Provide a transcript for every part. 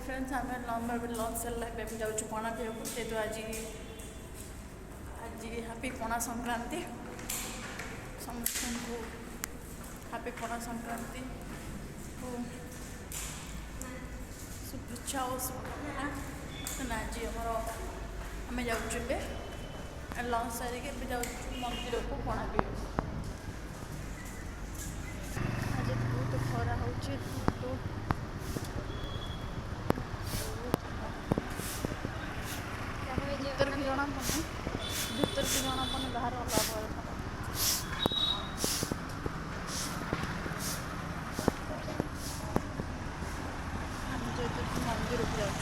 Friends आम lunch सरला जाऊँ पणा पीवा जेहतु आज हैप्पी पणा संक्रांति समस्त को हैप्पी पणा संक्रांति शुभेच्छा और शुभकामना। आज आम जाऊँ लंच सारिके जाऊँ मंदिर को पणा पीवा। आज बहुत खरा हो भीतर भी जना पड़े बाहर अलग मंदिर को जाऊँ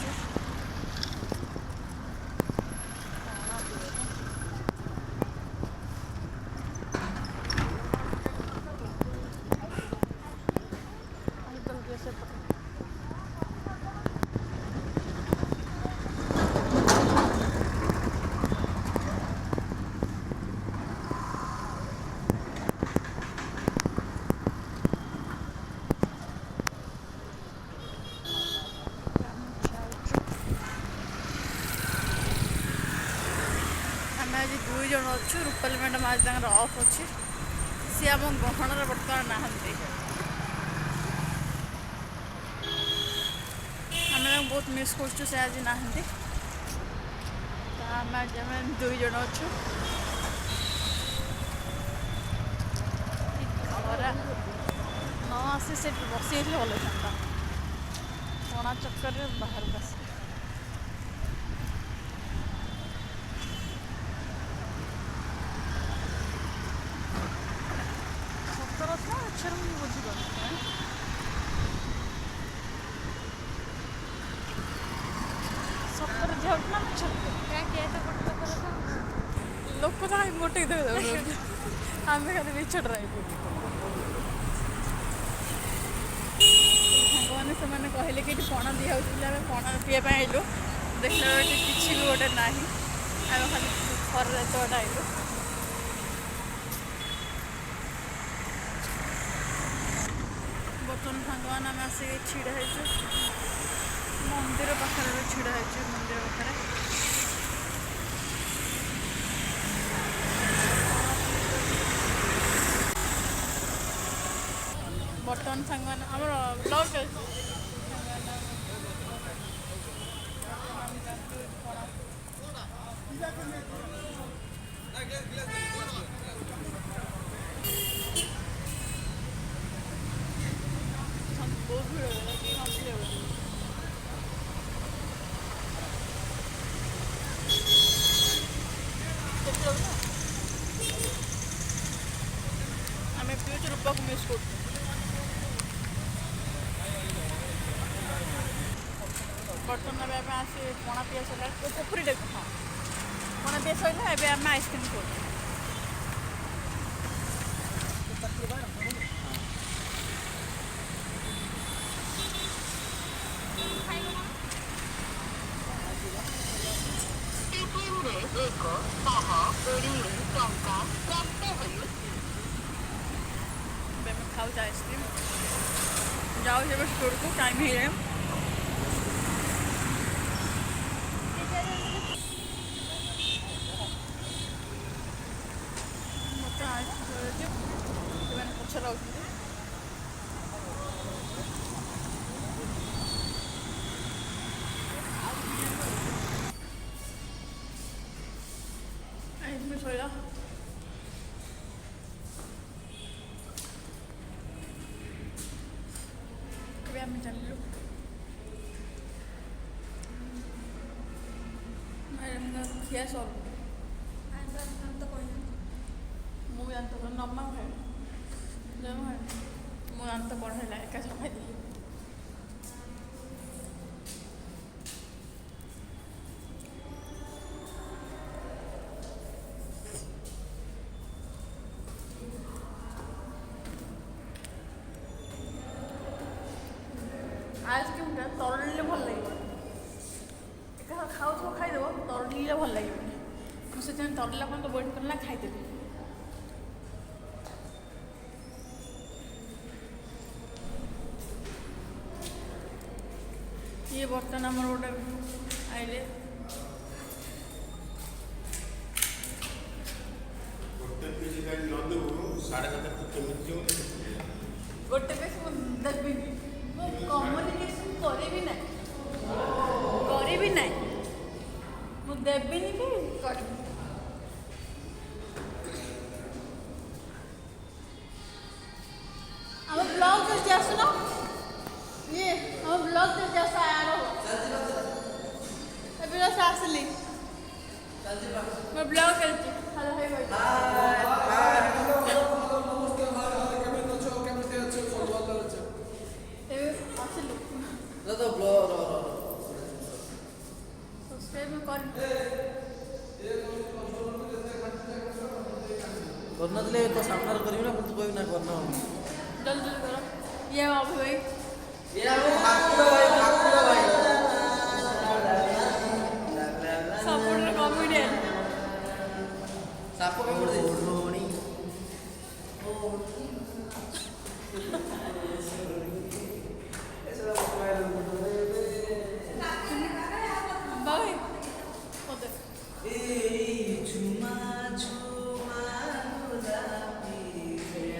आज 2 जन अच्छु रूपाली मैडम आज ऑफ अच्छी सी आम गहणर बर्तमान नहांती आम बहुत मिस कर आज नहांती आम आज 2 जन अच्छु खरा न आसी से बसी भल था पणा चक्कर बाहर आस अक्षर मुझे बुझीपार सतर झा लोक तो मोटे देवे आम खाली मिछड़ रही साने से कहले कि पणा दिखाई पणा पीवा आइलु देखला किसी भी गोटे ना आम खाली खर तो आइलु बर्तमान सांगवान आम आसिक छिड़ा मंदिर पाखे छिड़ा मंदिर पाखे बर्तमान सांगवान आमर ब्लॉग चलती बहुत भीड़ हो आम पीछे रूपा को मिस कर बर्तमान आम आसी पणा पीया सरला पोखरी हाँ पणा पीया सरला एवं आम आइसक्रीम कर खाऊ आइसक्रीम जाओ जब स्टोर को टाइम ही है मत पछ इसमें सोया आम चलू खिया सर मुझे जानते नमा खाए मुझे जानते बढ़ेगा एका खाई आइसक्रीम तरल भल लगे एक खाऊ खाईदेव तरल भल लगे मुझे तरला पर्यटन वेट करना खाईदेवी ये बर्तन आमर गोटे आइले गोटे पे देवी कम्युनिकेशन करी ना मुझे देवी कि कर हम ब्लॉग देखते आसुन ये हम ब्लॉग देखते आस आर एबे से आसली मैं ब्लॉग करती हेलो हे भाई एबे आसली तो ब्लॉग सब्सक्राइब कर करना दिले तो सामने करियो ना मुझे कोई ना करना जल्दी करो ये अभी भाई ये हम भागलो भाई सपोर्टर कॉमेडियन सापो के दे रोणी भाई ओदे ए झुमा झुमा गुलाबी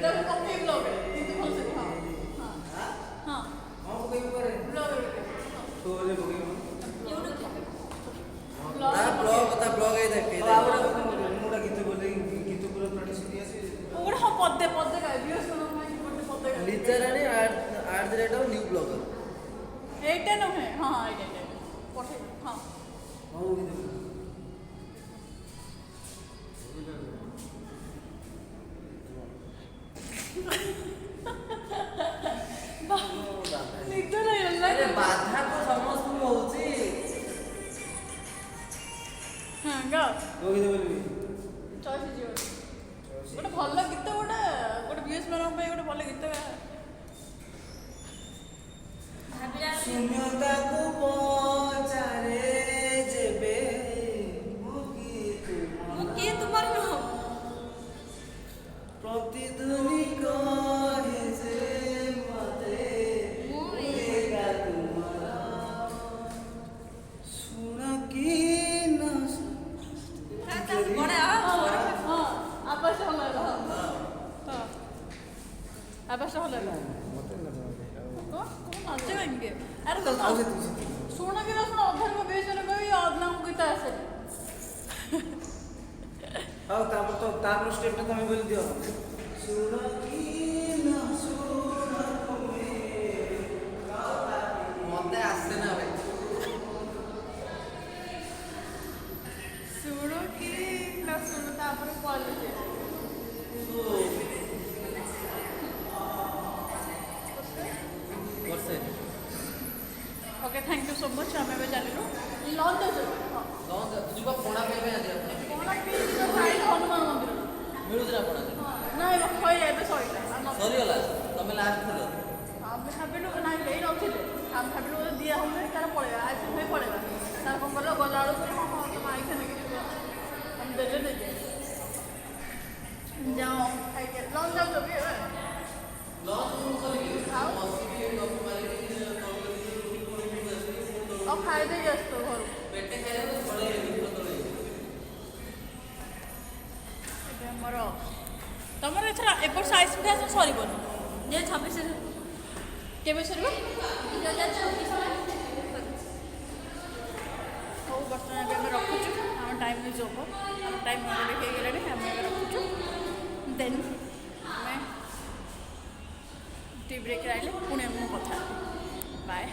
देखो कॉपी ब्लॉग है कितने बोल सकते हां हां हम कोई करे ब्लॉग है छोले बोगे ब्लॉग है देख के मुड़ा गीत बोले गीत पूरा प्रैक्टिस किया से ओड़ा हम पद्दे का व्यूज सुनो मैं पद्दे का literally at the rate of new blogger एटा न है हां एटा पठे हां हो गई निद्रा नहीं अरे बाधा तो समस्त में होची हां गा होगी दे बोलबी चॉइस जीवन गोटे भल गीत गोटे व्यूज मान गोटे भल गीत शून्यता को पचारे जेबे मुकी तुम्हार न प्रतिध्वनि कहे जे मते मुएगा तुम्हारा सुन की न बड़ा हां आपस होला हां आपस होला अच्छे कहेंगे अरे तो सुनो कि ना सुनो अधर को बेच रहे कोई आदना को कितना ऐसे आओ तापर स्टेप टा तुम्हें बोल दियो सुन की न सुन तुम्हें मते आसे ना भाई सुनो कि ना सुनो तापर कॉल ले okay thank you so much हमें भी चलिलो लॉन्च हो हां लॉन्च तुझे को कोणा पे आ जा कोना के साइड हनुमान मंदिर मिलुजरा कोणा नहीं वो खोई एबे सॉरी सॉरी वाला तुम लास्ट थलो हम भाबिलु ना ले रखिले हम भाबिलु दिया हमने तार पळेगा आज होई पळेगा तार कोन करलो गलाळो तो हम आई खाने के हम देले दे जाओ खाई के लॉन्च जाओ तो भी लॉन्च करेंगे आओ मौसी भी कॉपी मारी और फायदे व्यस्त घर पेटे खाए तो बड़े विप्र तोड़े मोर तुम एथर ए वर्ष आइसक्रीम खास सर जे 26 केवे सर 2026 हो बर्तमान आम रखुचु आम टाइम इज ओवर आम टाइम ऑलरेडी हो गलानी आम रखुचु देन आम टी ब्रेक आइले पुणे कथा बाय।